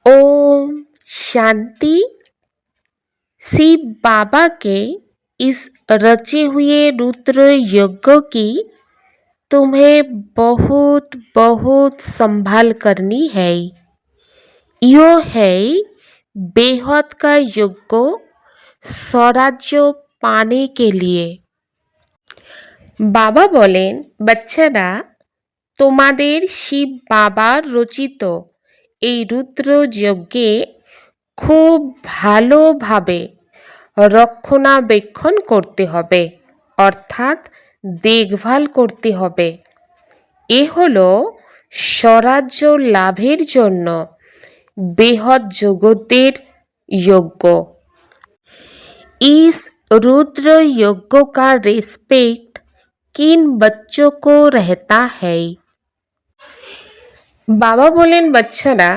ओम शांति। शिव बाबा के इस रचे हुए रुद्र यज्ञ की तुम्हें बहुत बहुत संभाल करनी है। यो है बेहद का यज्ञ स्वराज्य पाने के लिए। বাবা বলেন, বাচ্চারা, তোমাদের শিব বাবার রচিত এই রুদ্র যজ্ঞে খুব ভালোভাবে রক্ষণাবেক্ষণ করতে হবে, অর্থাৎ দেখভাল করতে হবে। এ হলো স্বরাজ্য লাভের জন্য বেহদ জগতের यज्ञ। इस रुद्र यज्ञ का रिस्पेक्ट किन बच्चों को रहता है? বাবা বলেন, বাচ্চারা,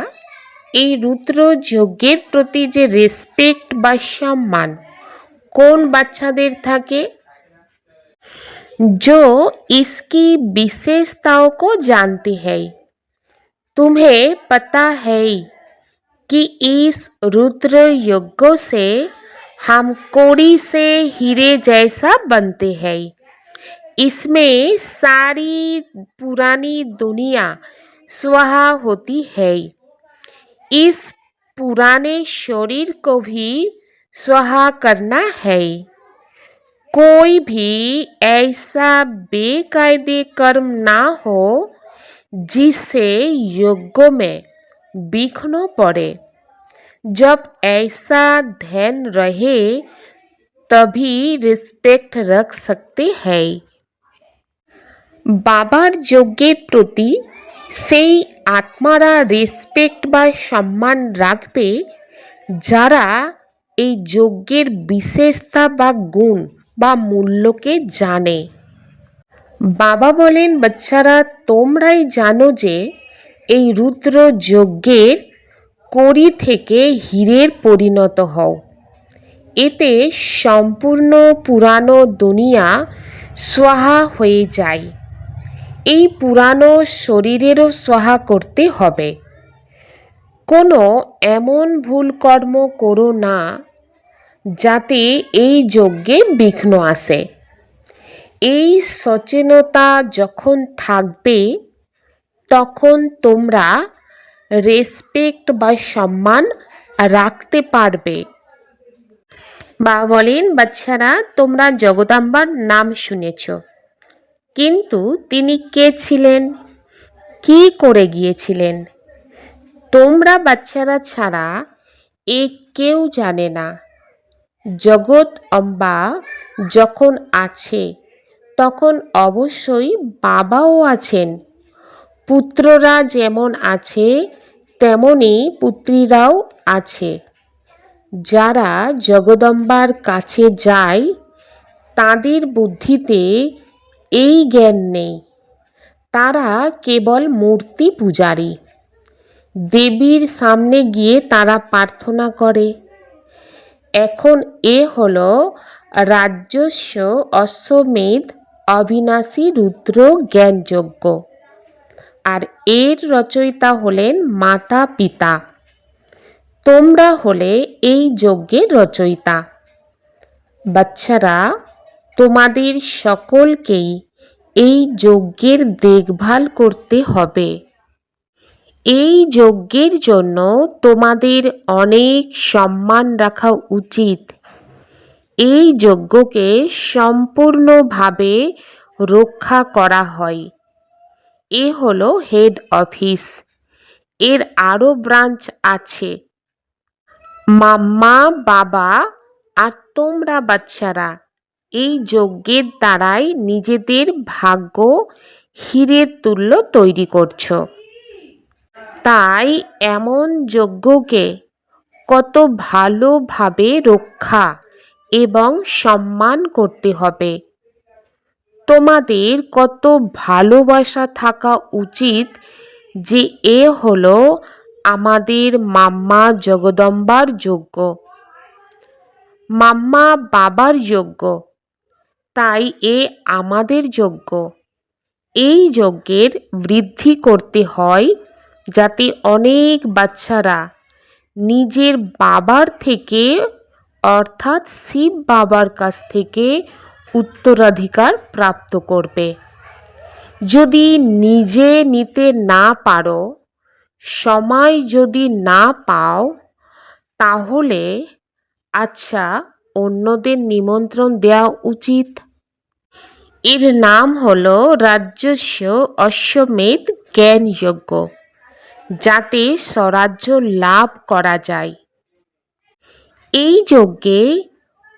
এই রুদ্র যজ্ঞের প্রতি যে রেসপেক্ট বা সম্মান কোন বাচ্চাদের থাকে? जो इसकी विशेषताओं को जानते हैं। तुम्हें पता है कि इस रुद्र यज्ञ से हम कोड़ी से हीरे जैसा बनते हैं। इसमें सारी पुरानी दुनिया स्वाहा होती है। इस पुराने शरीर को भी स्वाहा करना है। कोई भी ऐसा बेकायदे कर्म ना हो जिससे यज्ञ में विघ्न पड़े। जब ऐसा ध्यान रहे तभी रिस्पेक्ट रख सकते हैं। বাবার যজ্ঞের প্রতি সেই আত্মারা রেসপেক্ট বা সম্মান রাখবে যারা এই যজ্ঞের বিশেষতা বা গুণ বা মূল্যকে জানে। বাবা বলেন, বাচ্চারা, তোমরাই জানো যে এই রুদ্র যজ্ঞের কড়ি থেকে হীরের পরিণত হও। এতে সম্পূর্ণ পুরানো দুনিয়া সোহা হয়ে যায়। এই পুরানো শরীরেরও সোহা করতে হবে। কোনো এমন ভুল কর্ম করো না যাতে এই যজ্ঞে বিঘ্ন আসে। এই সচেতনতা যখন থাকবে তখন তোমরা রেসপেক্ট বা সম্মান রাখতে পারবে। বাবা বলেন, বাচ্চারা, তোমরা জগদম্বার নাম শুনেছ, কিন্তু তিনি কে ছিলেন, কি করে গিয়েছিলেন? তোমরা বাচ্চারা ছাড়া এ কেউ জানে না। জগৎ অম্বা যখন আছে তখন অবশ্যই বাবাও আছেন। পুত্ররা যেমন আছে তেমনি পুত্রীরাও আছে। যারা জগদম্বার কাছে যায় তাদের বুদ্ধিতে এই জ্ঞান নেই। তারা কেবল মূর্তি পূজারী। দেবীর সামনে গিয়ে তারা প্রার্থনা করে। এখন এ হলো রাজস্ব অশ্বমেধ অবিনাশী রুদ্র জ্ঞানযজ্ঞ, আর এর রচয়িতা হলেন মাতা পিতা। তোমরা হলে এই যজ্ঞের রচয়িতা। বাচ্চারা, তোমাদের সকলকেই এই যজ্ঞের দেখভাল করতে হবে। এই যজ্ঞের জন্য তোমাদের অনেক সম্মান রাখা উচিত। এই যজ্ঞকে সম্পূর্ণভাবে রক্ষা করা হয়। এ হলো হেড অফিস। এর আরও ব্রাঞ্চ আছে। মাম্মা, বাবা আর তোমরা বাচ্চারা এই যজ্ঞের দ্বারাই নিজেদের ভাগ্য হীরের তুল্য তৈরি করছো। তাই এমন যজ্ঞকে কত ভালোভাবে রক্ষা এবং সম্মান করতে হবে। তোমাদের কত ভালোবাসা থাকা উচিত যে এ হলো আমাদের মাম্মা জগদম্বার যজ্ঞ, মাম্মা বাবার যজ্ঞ, তাই এ আমাদের যজ্ঞ। এই যজ্ঞের বৃদ্ধি করতে হয় যাতে অনেক বাচ্চারা নিজের বাবার থেকে অর্থাৎ শিব বাবার কাছ থেকে উত্তরাধিকার প্রাপ্ত করবে। যদি নিজে নিতে না পারো, সময় যদি না পাও, তাহলে আচ্ছা অন্যদের নিমন্ত্রণ দেওয়া উচিত। এর নাম হলো রাজস্ব অশ্বমেধ জ্ঞান যজ্ঞ, যাতে স্বরাজ্য লাভ করা যায়। এই যজ্ঞে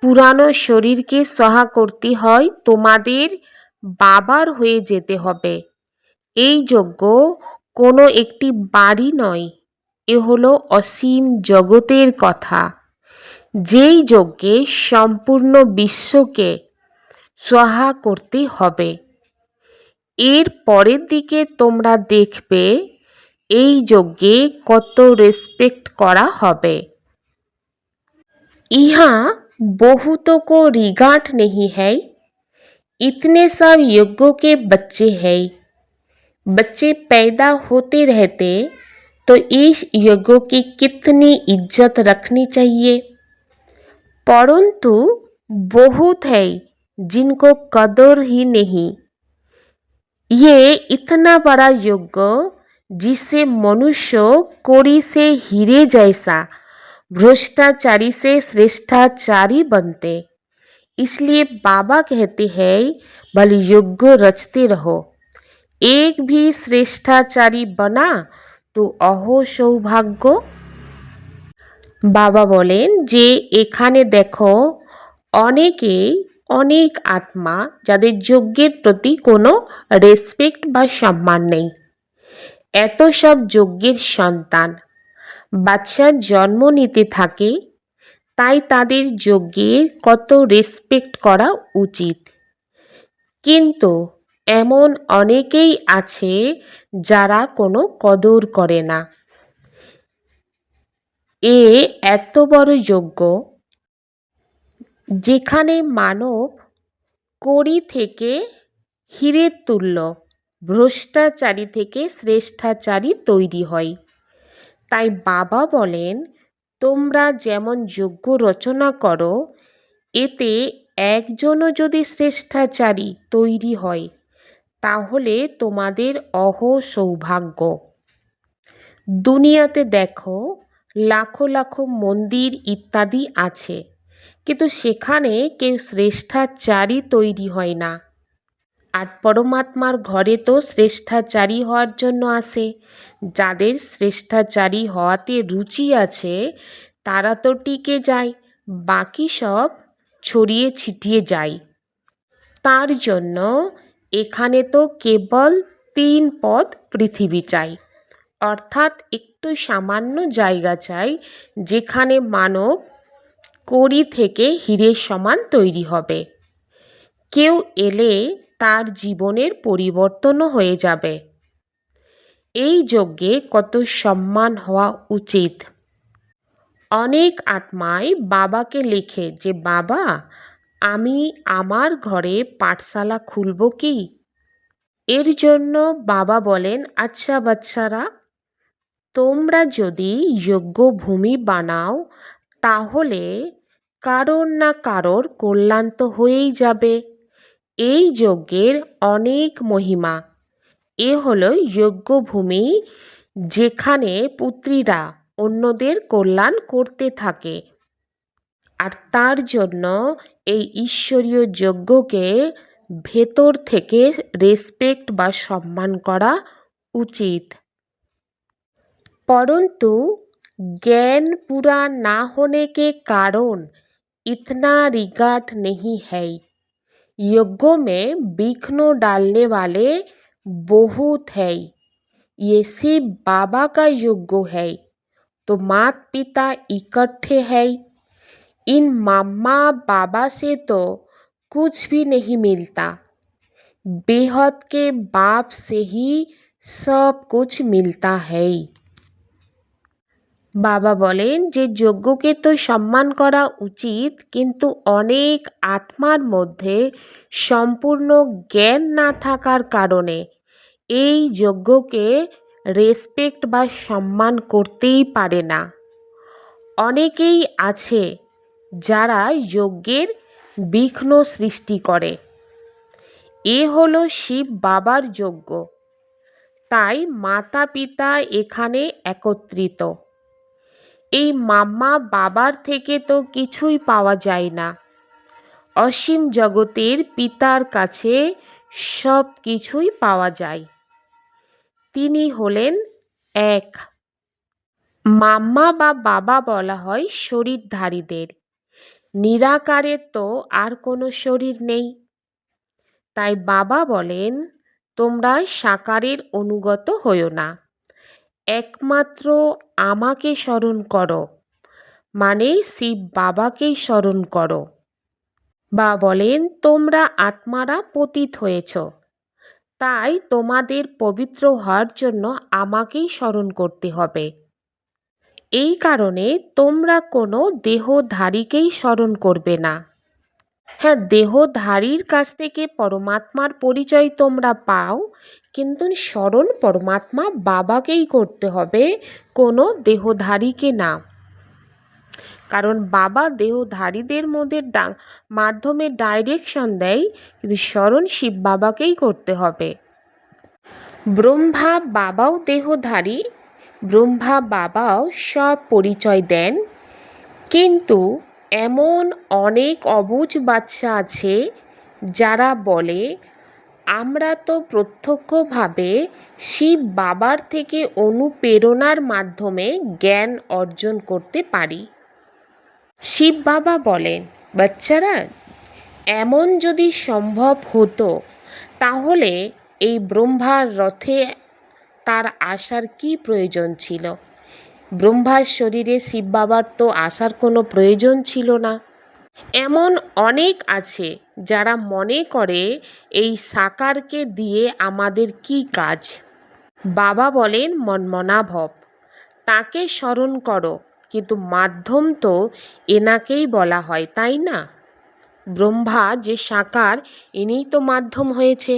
পুরানো শরীরকে সহা করতে হয়, তোমাদের বাবার হয়ে যেতে হবে। এই যজ্ঞ কোনো একটি বাড়ি নয়, এ হলো অসীম জগতের কথা। যেই যজ্ঞে সম্পূর্ণ বিশ্বকে সহা করতে হবে। এর পরের দিকে তোমরা দেখবে এই যজ্ঞে কত রেসপেক্ট করা হবে। यहाँ बहुतों को रिगार्ड नहीं है, इतने सब यज्ञों के बच्चे हैं। बच्चे पैदा होते रहते तो इस यज्ञों की कितनी इज्जत रखनी चाहिए, परंतु बहुत है जिनको कदर ही नहीं। ये इतना बड़ा यज्ञ जिससे मनुष्य कोड़ी से हीरे जैसा भ्रष्टाचारी से श्रेष्ठाचारी बनते। इसलिए बाबा कहते हैं भले यज्ञ रचते रहो, एक भी श्रेष्ठाचारी बना तो अहो सौभाग्য। বাবা বলেন যে এখানে দেখো অনেক আত্মা যাদের যজ্ঞের প্রতি কোনো রেসপেক্ট বা সম্মান নেই। এত সব যজ্ঞের সন্তান বাচ্চার জন্ম নিতে থাকে, তাই তাদের যজ্ঞের কত রেসপেক্ট করা উচিত। কিন্তু এমন অনেকেই আছে যারা কোনো কদর করে না। এত বড় যজ্ঞ যেখানে মানব কড়ি থেকে হীরের তুল্য, ভ্রষ্টাচারী থেকে শ্রেষ্ঠাচারী তৈরি হয়। তাই বাবা বলেন তোমরা যেমন যজ্ঞ রচনা করো, এতে একজনও যদি শ্রেষ্ঠাচারী তৈরি হয় তাহলে তোমাদের অহো সৌভাগ্য। দুনিয়াতে দেখো লাখো লাখো মন্দির ইত্যাদি আছে, কিন্তু সেখানে কেউ শ্রেষ্ঠাচারী তৈরি হয় না। আর পরমাত্মার ঘরে তো শ্রেষ্ঠাচারী হওয়ার জন্য আসে। যাদের শ্রেষ্ঠাচারী হওয়াতে রুচি আছে তারা তো টিকে যায়, বাকি সব ছড়িয়ে ছিটিয়ে যায়। তার জন্য এখানে তো কেবল 3 পদ পৃথিবী চাই, অর্থাৎ একটু সামান্য জায়গা চাই যেখানে মানব কড়ি থেকে হীরের সমান তৈরি হবে। কেউ এলে তার জীবনের পরিবর্তনও হয়ে যাবে। এই যজ্ঞে কত সম্মান হওয়া উচিত। অনেক আত্মাই বাবাকে লেখে যে বাবা আমি আমার ঘরে পাঠশালা খুলব কি? এর জন্য বাবা বলেন আচ্ছা বাচ্চারা, তোমরা যদি যজ্ঞভূমি বানাও তাহলে কারোর না কারোর কল্যাণ তো হয়েই যাবে। এই যজ্ঞের অনেক মহিমা। এ হলো যজ্ঞভূমি যেখানে পুত্রীরা অন্যদের কল্যাণ করতে থাকে। আর তার জন্য এই ঈশ্বরীয় যজ্ঞকে ভেতর থেকে রেসপেক্ট বা সম্মান করা উচিত। परंतु ज्ञान पूरा ना होने के कारण इतना रिगार्ड नहीं है। यज्ञों में विघ्न डालने वाले बहुत है। ये शिव बाबा का यज्ञ है तो माता पिता इकट्ठे है। इन मम्मा बाबा से तो कुछ भी नहीं मिलता, बेहद के बाप से ही सब कुछ मिलता है। বাবা বলেন যে যজ্ঞকে তো সম্মান করা উচিত, কিন্তু অনেক আত্মার মধ্যে সম্পূর্ণ জ্ঞান না থাকার কারণে এই যজ্ঞকে রেসপেক্ট বা সম্মান করতেই পারে না। অনেকেই আছে যারা যজ্ঞের বিঘ্ন সৃষ্টি করে। এ হলো শিব বাবার যজ্ঞ, তাই মাতা পিতা এখানে একত্রিত। এই মাম্মা বাবার থেকে তো কিছুই পাওয়া যায় না। অসীম জগতের পিতার কাছে সব কিছুই পাওয়া যায়। তিনি হলেন এক। মাম্মা বা বাবা বলা হয় শরীরধারীদের। নিরাকারের তো আর কোনো শরীর নেই, তাই বাবা বলেন তোমরা সাকারের অনুগত হইও না, একমাত্র আমাকে স্মরণ করো, মানে শিব বাবাকেই স্মরণ করো। বা বলেন তোমরা আত্মারা পতিত হয়েছ, তাই তোমাদের পবিত্র হওয়ার জন্য আমাকেই স্মরণ করতে হবে। এই কারণে তোমরা কোনো দেহধারীকেই স্মরণ করবে না। হ্যাঁ, দেহধারীর কাছ থেকে পরমাত্মার পরিচয় তোমরা পাও, কিন্তু স্মরণ পরমাত্মা বাবাকেই করতে হবে, কোনো দেহধারীকে না। কারণ বাবা দেহধারীদের মাধ্যমে ডাইরেকশন দেয়, কিন্তু স্মরণ শিব বাবাকেই করতে হবে। ব্রহ্মা বাবাও দেহধারী, ব্রহ্মা বাবাও সব পরিচয় দেন, কিন্তু এমন অনেক অবুঝ বাচ্চা আছে যারা বলে আমরা তো প্রত্যক্ষভাবে শিব বাবার থেকে অনুপ্রেরণার মাধ্যমে জ্ঞান অর্জন করতে পারি। শিব বাবা বলেন, বাচ্চারা, এমন যদি সম্ভব হতো তাহলে এই ব্রহ্মার রথে তার আসার কি প্রয়োজন ছিল? ব্রহ্মার শরীরে শিব বাবার তো আসার কোনো প্রয়োজন ছিল না। এমন অনেক আছে যারা মনে করে এই সাকারকে দিয়ে আমাদের কি কাজ। বাবা বলেন মন্মনাভব, তাকে স্মরণ করো, কিন্তু মাধ্যম তো এনাকেই বলা হয়, তাই না? ব্রহ্মা যে সাকার, ইনিই তো মাধ্যম হয়েছে,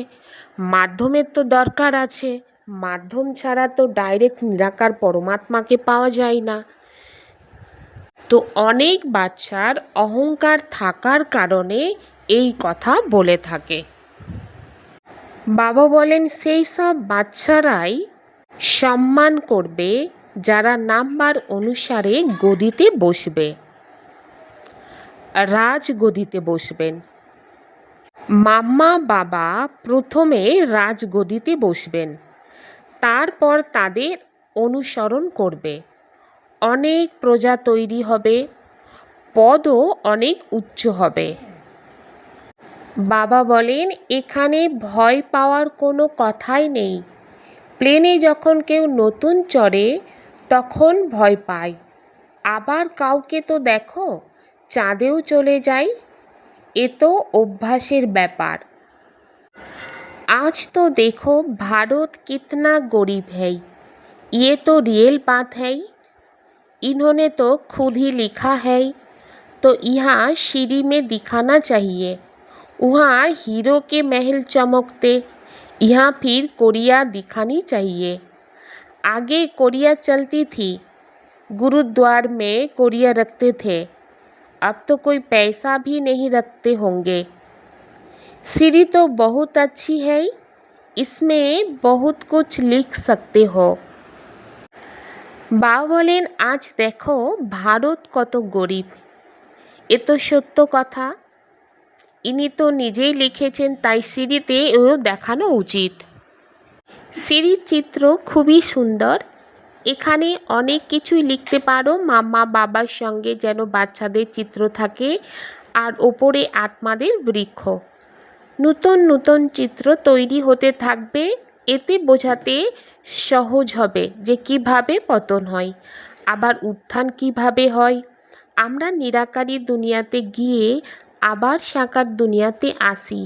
মাধ্যমের তো দরকার আছে। মাধ্যম ছাড়া তো ডাইরেক্ট নিরাকার পরমাত্মাকে পাওয়া যায় না। তো অনেক বাচ্চার অহংকার থাকার কারণে এই কথা বলে থাকে। বাবা বলেন সেই সব বাচ্চারাই সম্মান করবে যারা নাম্বার অনুসারে গদিতে বসবে, রাজগদিতে বসবেন। মাম্মা বাবা প্রথমে রাজগদিতে বসবেন, তারপর তাদের অনুসরণ করবে। অনেক প্রজা তৈরি হবে, পদও অনেক উচ্চ হবে। বাবা বলেন এখানে ভয় পাওয়ার কোনো কথাই নেই। প্লেনে যখন কেউ নতুন চড়ে তখন ভয় পায়, আবার কাউকে তো দেখো চাঁদেও চলে যায়, এ তো অভ্যাসের ব্যাপার। आज तो देखो भारत कितना गरीब है, ये तो रियल बात है। इन्होंने तो खुद ही लिखा है, तो यहाँ सीढ़ी में दिखाना चाहिए। वहाँ हीरो के महल चमकते, यहाँ फिर कोरिया दिखानी चाहिए। आगे कोरिया चलती थी, गुरुद्वार में कोरिया रखते थे, अब तो कोई पैसा भी नहीं रखते होंगे। सीढ़ी तो बहुत अच्छी है, इसमें बहुत कुछ लिख सकते हो। বাবা বলেন আজ দেখো ভারত কত গরিব, এ তো সত্য কথা। ইনি তো নিজেই লিখেছেন, তাই সিঁড়িতে এও দেখানো উচিত। সিঁড়ির চিত্র খুবই সুন্দর, এখানে অনেক কিছুই লিখতে পারো। মাম্মা বাবার সঙ্গে যেন বাচ্চাদের চিত্র থাকে, আর ওপরে আত্মাদের বৃক্ষ। নতুন নতুন চিত্র তৈরি হতে থাকবে, এতে বোঝাতে সহজ হবে যে কিভাবে পতন হয়, আবার উত্থান কিভাবে হয়। আমরা নিরাকারী দুনিয়াতে গিয়ে আবার সাকার দুনিয়াতে আসি,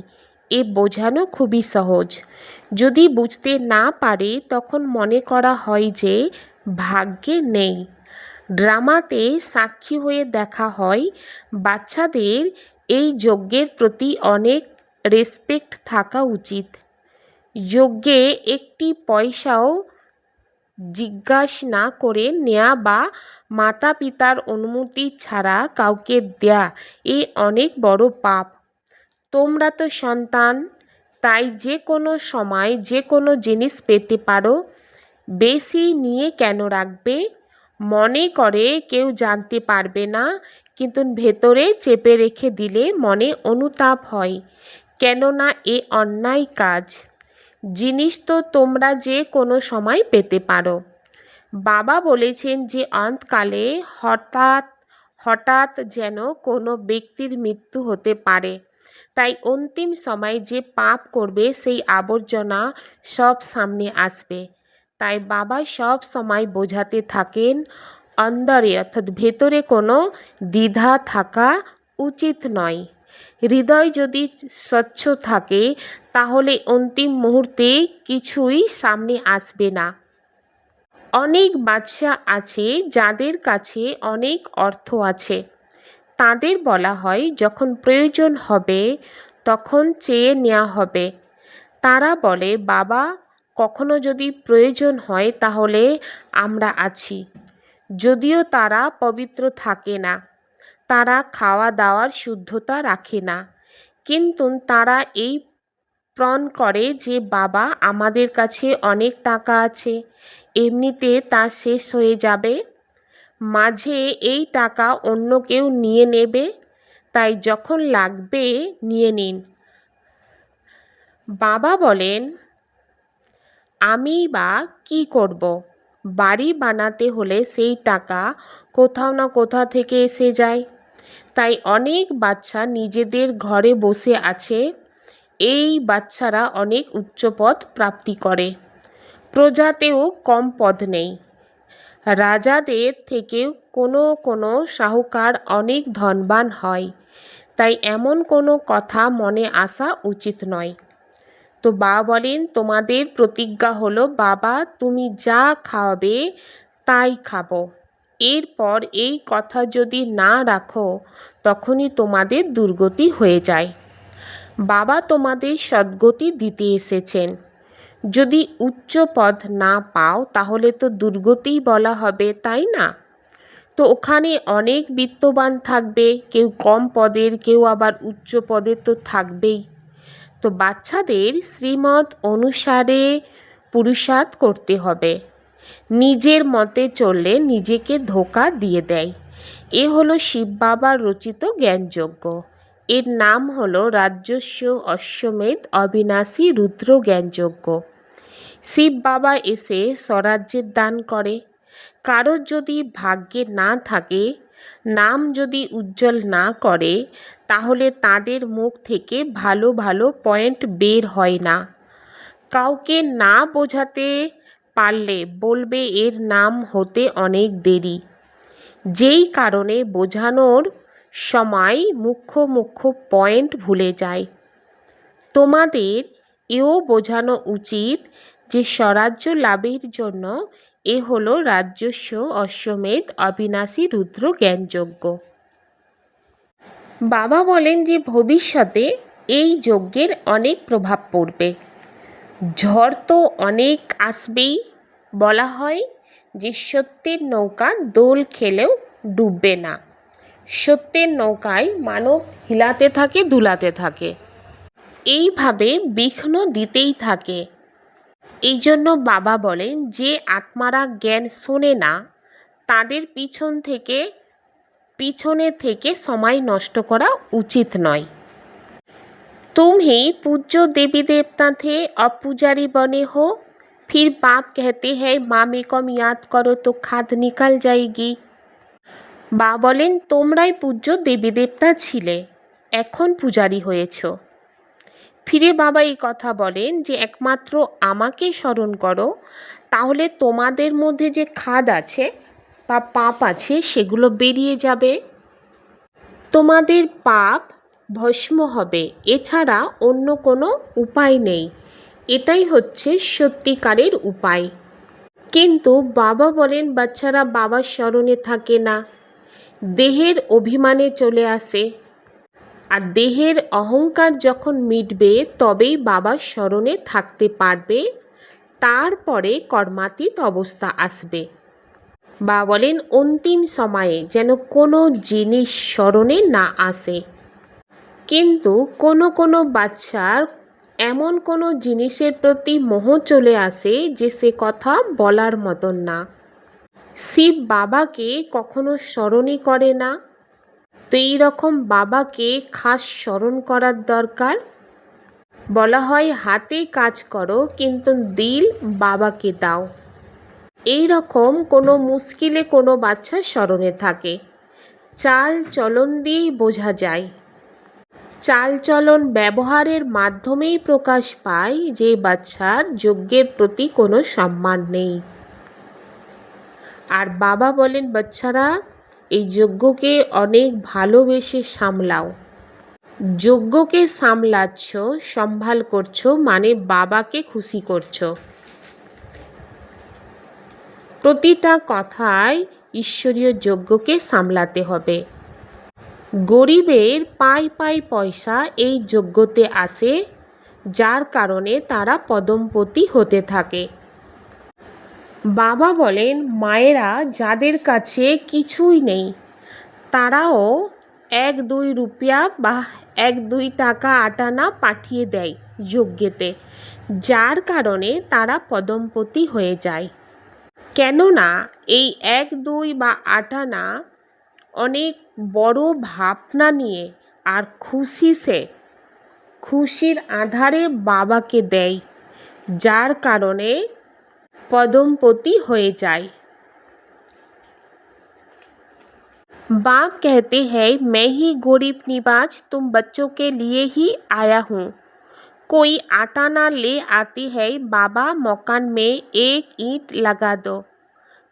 এ বোঝানো খুবই সহজ। যদি বুঝতে না পারে তখন মনে করা হয় যে ভাগ্যে নেই। ড্রামাতে সাক্ষী হয়ে দেখা হয়। বাচ্চাদের এই যজ্ঞের প্রতি অনেক রেসপেক্ট থাকা উচিত। যজ্ঞে একটি পয়সাও জিজ্ঞাসা না করে নেয়া বা মাতা পিতার অনুমতি ছাড়া কাউকে দেয়া এ অনেক বড় পাপ। তোমরা তো সন্তান, তাই যে কোনো সময় যে কোনো জিনিস পেতে পারো। বেশি নিয়ে কেন রাখবে? মনে করে কেউ জানতে পারবে না, কিন্তু ভেতরে চেপে রেখে দিলে মনে অনুতাপ হয়, কেননা এ অন্যায় কাজ। জিনিস তো তোমরা যে কোনো সময় পেতে পারো। বাবা বলেছেন যে অন্তকালে হঠাৎ হঠাৎ যেন কোনো ব্যক্তির মৃত্যু হতে পারে, তাই অন্তিম সময় যে পাপ করবে সেই আবর্জনা সব সামনে আসবে। তাই বাবা সব সময় বোঝাতে থাকেন, অন্তরে অর্থাৎ ভেতরে কোনো দ্বিধা থাকা উচিত নয়। হৃদয় যদি স্বচ্ছ থাকে তাহলে অন্তিম মুহূর্তে কিছুই সামনে আসবে না। অনেক বাচ্চা আছে যাদের কাছে অনেক অর্থ আছে। তাদের বলা হয় যখন প্রয়োজন হবে তখন চেয়ে নেওয়া হবে। তারা বলে, বাবা, কখনো যদি প্রয়োজন হয় তাহলে আমরা আছি। যদিও তারা পবিত্র থাকে না, তারা খাওয়া দাওয়ার শুদ্ধতা রাখে না, কিন্তু তারা এই প্রণ করে যে বাবা, আমাদের কাছে অনেক টাকা আছে, এমনিতে তা শেষ হয়ে যাবে, মাঝে এই টাকা অন্য কেউ নিয়ে নেবে, তাই যখন লাগবে নিয়ে নিন। বাবা বলেন, আমি বা কি করব? বাড়ি বানাতে হলে সেই টাকা কোথাও না কোথা থেকে এসে যায়। তাই অনেক বাচ্চা নিজেদের ঘরে বসে আছে। এই বাচ্চারা অনেক উচ্চ পদ প্রাপ্তি করে। প্রজাতেও কম পদ নেই। রাজাদের থেকেও কোনো কোনো শাহুকার অনেক ধনবান হয়। তাই এমন কোনো কথা মনে আসা উচিত নয়। তো বাবা বলেন, তোমাদের প্রতিজ্ঞা হলো, বাবা তুমি যা খাওয়াবে তাই খাবো। এরপর এই কথা যদি না রাখো তখনই তোমাদের দুর্গতি হয়ে যায়। বাবা তোমাদের সদ্গতি দিতে এসেছেন। যদি উচ্চ পদ না পাও তাহলে তো দুর্গতিই বলা হবে, তাই না? তো ওখানে অনেক বিত্তবান থাকবে, কেউ কম পদের, কেউ আবার উচ্চ পদের তো থাকবেই। তো বাচ্চাদের শ্রীমত অনুসারে পুরুষার্থ করতে হবে। নিজের মতে চললে নিজেকে ধোঁকা দিয়ে দেয়। এ হলো শিব বাবার রচিত জ্ঞানযজ্ঞ। এর নাম হলো রাজস্ব অশ্বমেধ অবিনাশী রুদ্র জ্ঞানযজ্ঞ। শিব বাবা এসে স্বরাজ্যের দান করে। কারোর যদি ভাগ্যে না থাকে, নাম যদি উজ্জ্বল না করে, তাহলে তাদের মুখ থেকে ভালো ভালো পয়েন্ট বের হয় না। কাউকে না বোঝাতে পারলে বলবে এর নাম হতে অনেক দেরি। যেই কারণে বোঝানোর সময় মুখ্য মুখ্য পয়েন্ট ভুলে যায়। তোমাদের এও বোঝানো উচিত যে স্বরাজ্য লাভের জন্য এ হলো রাজস্ব অশ্বমেধ অবিনাশী রুদ্র জ্ঞানযজ্ঞ। বাবা বলেন যে ভবিষ্যতে এই যজ্ঞের অনেক প্রভাব পড়বে। ঝড় তো অনেক আসবেই। বলা হয় যে সত্যের নৌকা দোল খেলেও ডুববে না। সত্যের নৌকায় মানব হিলাতে থাকে, দুলাতে থাকে, এইভাবে বিঘ্ন দিতেই থাকে। এই জন্য বাবা বলেন যে আত্মারা জ্ঞান শোনে না তাদের পিছনে থেকে সময় নষ্ট করা উচিত নয়। तुम्ही पूज्यो देवी देवता थे, अब पुजारी बने हो। फिर बाप कहते हैं मामे कम याद करो तो खाद निकल जाएगी। বা বলেন, তোমরাই পূজ্য দেবী দেবতা ছিলে, এখন পূজারি হয়েছ। ফিরে বাবা এই কথা বলেন যে একমাত্র আমাকে স্মরণ করো, তাহলে তোমাদের মধ্যে যে খাদ আছে বা পাপ আছে সেগুলো বেরিয়ে যাবে। তোমাদের পাপ ভস্ম হবে, এছাড়া অন্য কোনো উপায় নেই। এটাই হচ্ছে সত্যিকারের উপায়। কিন্তু বাবা বলেন বাচ্চারা বাবার স্মরণে থাকে না, দেহের অভিমানে চলে আসে। আর দেহের অহংকার যখন মিটবে তবেই বাবার স্মরণে থাকতে পারবে। তারপরে কর্মাতীত অবস্থা আসবে। বা বলেন অন্তিম সময়ে যেন কোনো জিনিস স্মরণে না আসে। কিন্তু কোনো কোনো বাচ্চার এমন কোনো জিনিসের প্রতি মোহ চলে আসে যে সে কথা বলার মতন না। শিব বাবাকে কখনো স্মরণই করে না। তো এইরকম বাবাকে খাস স্মরণ করার দরকার। বলা হয় হাতে কাজ করো কিন্তু দিল বাবাকে দাও। এই রকম কোনো মুশকিলে কোনো বাচ্চা স্মরণে থাকে। চাল চলন দিয়েই বোঝা যায়। চাল চলন ব্যবহারের মাধ্যমেই প্রকাশ পায় যে বাচ্চার যজ্ঞের প্রতি কোনো সম্মান নেই। আর বাবা বলেন বাচ্চারা এই যজ্ঞকে অনেক ভালোবেসে সামলাও। যজ্ঞকে সামলাচ্ছ, সম্ভাল করছো মানে বাবাকে খুশি করছো। প্রতিটা কথায় ঈশ্বরীয় যজ্ঞকে সামলাতে হবে। গরিবের পাই পাই পয়সা এই যজ্ঞতে আসে, যার কারণে তারা পদমপতি হতে থাকে। বাবা বলেন মায়েরা যাদের কাছে কিছুই নেই তারাও 1-2 রুপিয়া বা 1-2 টাকা আটানা পাঠিয়ে দেয় যজ্ঞেতে, যার কারণে তারা পদমপতি হয়ে যায়। কেননা এই 1-2 বা আটানা অনেক বড় ভাবনা নিয়ে আর খুশির আধারে বাবাকে দেয়, যার কারণে पदमपति हो जाए। बाप कहते हैं मैं ही गरीब निवाज तुम बच्चों के लिए ही आया हूँ। कोई आटा ना ले आती है बाबा मकान में एक ईंट लगा दो।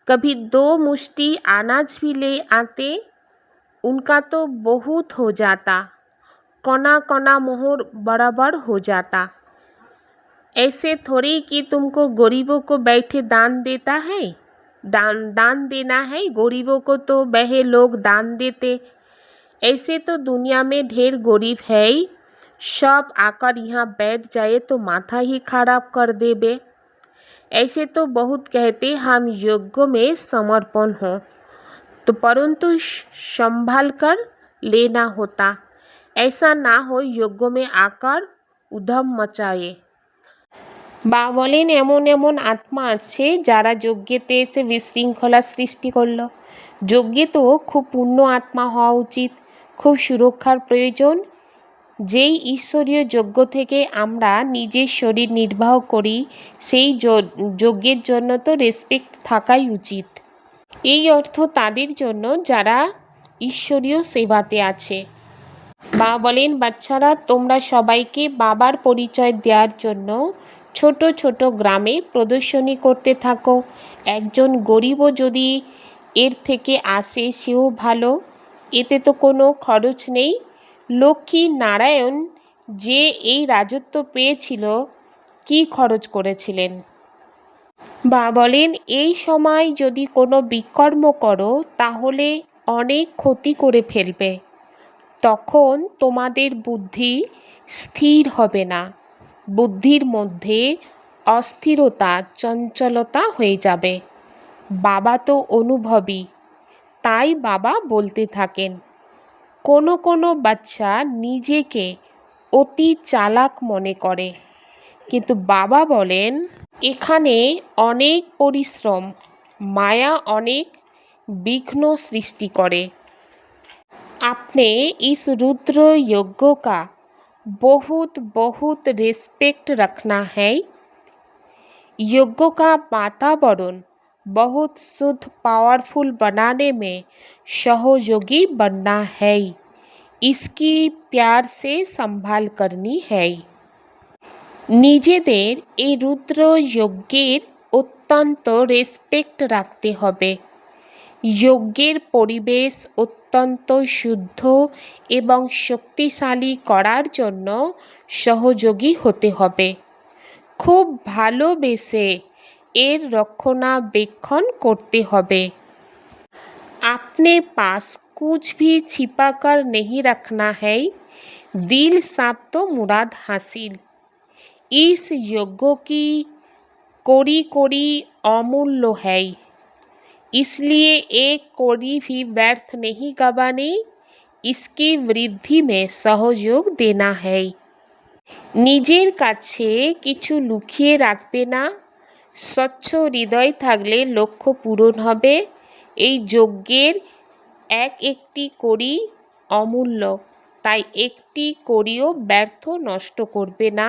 कभी 2 मुश्ती अनाज भी ले आते उनका तो बहुत हो जाता, कना कना मोहर बराबर हो जाता। ऐसे थोड़ी कि तुमको गरीबों को बैठे दान देता है, दान देना है। गरीबों को तो बहे लोग दान देते। ऐसे तो दुनिया में ढेर गरीब है ही, सब आकर यहाँ बैठ जाए तो माथा ही खराब कर देबे। ऐसे तो बहुत कहते हम यज्ञ में समर्पण हो, तो परंतु संभाल कर लेना होता। ऐसा ना हो यज्ञ में आकर उधम मचाए। বা বলেন এমন এমন আত্মা আছে যারা যজ্ঞেতে এসে বিশৃঙ্খলা সৃষ্টি করলো। যজ্ঞে তো খুব পূর্ণ আত্মা হওয়া উচিত, খুব সুরক্ষার প্রয়োজন। যেই ঈশ্বরীয় যজ্ঞ থেকে আমরা নিজের শরীর নির্বাহ করি সেই যজ্ঞের জন্য তো রেসপেক্ট থাকাই উচিত। এই অর্থ তাদের জন্য যারা ঈশ্বরীয় সেবাতে আছে। বা বলেন বাচ্চারা তোমরা সবাইকে বাবার পরিচয় দেওয়ার জন্য ছোট ছোট গ্রামে প্রদর্শনী করতে থাকো। একজন গরিবও যদি এর থেকে আসে সেও ভালো, এতে তো কোনো খরচ নেই। লক্ষ্মী নারায়ণ যে এই রাজত্ব পেয়েছিল কি খরচ করেছিলেন? বা বলেন এই সময় যদি কোনো বিকর্ম করো তাহলে অনেক ক্ষতি করে ফেলবে, তখন তোমাদের বুদ্ধি স্থির হবে না, বুদ্ধির মধ্যে অস্থিরতা চঞ্চলতা হয়ে যাবে। বাবা তো অনুভবী, তাই বাবা বলতে থাকেন। কোনো কোনো বাচ্চা নিজেকে অতি চালাক মনে করে, কিন্তু বাবা বলেন এখানে অনেক পরিশ্রম, মায়া অনেক বিঘ্ন সৃষ্টি করে। आपने इस रुद्र यज्ञ का बहुत बहुत रिस्पेक्ट रखना है। यज्ञ का वातावरण बहुत शुद्ध पावरफुल बनाने में सहयोगी बनना है, इसकी प्यार से संभाल करनी है। নিজেদের এই রুদ্র যজ্ঞের অত্যন্ত রেসপেক্ট রাখতে হবে। যজ্ঞের পরিবেশ অত্যন্ত শুদ্ধ এবং শক্তিশালী করার জন্য সহযোগী হতে হবে। খুব ভালোবেসে এর রক্ষণাবেক্ষণ করতে হবে। अपने पास कुछ भी छिपा कर नहीं रखना है, दिल साफ तो मुराद हासिल। इस यज्ञ की कोड़ी कोड़ी अमूल्य है, इसलिए एक कोड़ी भी व्यर्थ नहीं गंवानी, इसकी वृद्धि में सहयोग देना है। নিজের কাছে কিছু লুকিয়ে রাখবে না, স্বচ্ছ হৃদয় থাকলে লক্ষ্য পূরণ হবে। এই যজ্ঞের এক একটি কড়ি অমূল্য, তাই একটি কড়িও ব্যর্থ নষ্ট করবে না,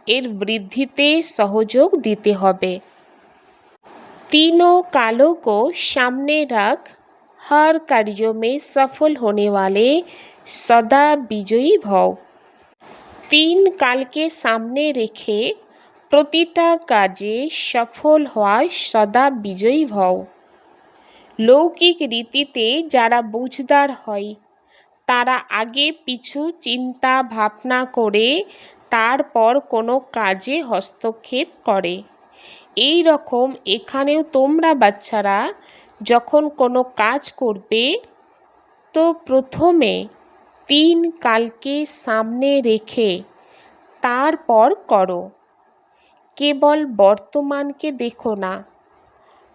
এর বৃদ্ধিতে সহযোগ দিতে হবে। तीनों कालों को सामने रख हर कार्यों में सफल होने वाले सदा विजयी भव। तीन কালকে সামনে রেখে প্রতিটা কাজে সফল হওয়া সদা বিজয়ী ভব। লৌকিক রীতিতে যারা বুঝদার হয় তারা আগে পিছু চিন্তা ভাবনা করে তারপর কোনো কাজে হস্তক্ষেপ করে। এই রকম এখানেও তোমরা বাচ্চারা যখন কোনো কাজ করবে তো প্রথমে তিন কালকে সামনে রেখে তারপর করো। কেবল বর্তমানকে দেখো না,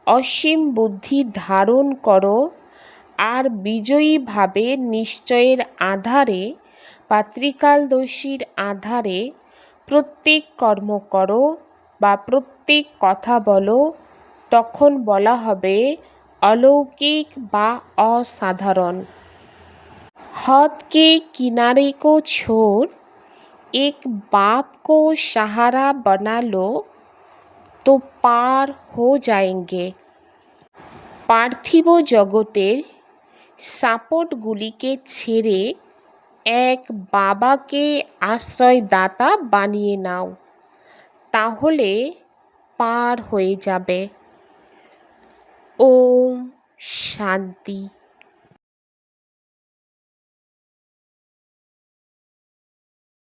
অসীম বুদ্ধি ধারণ করো আর বিজয়ীভাবে নিশ্চয়ের আধারে বা ত্রিকালদর্শীর আধারে প্রত্যেক কর্ম করো বা প্রত্যেক কথা বলো, তখন বলা হবে अलौकिक বা असाधारण। हद के किनारे को छोड़ एक बाप को सहारा बना लो तो पार हो जाएंगे। পার্থিব জগতের সাপোর্টগুলিকে ছেড়ে এক বাবাকে আশ্রয়দাতা বানিয়ে নাও, তাহলে পার হয়ে যাবে। ওম শান্তি।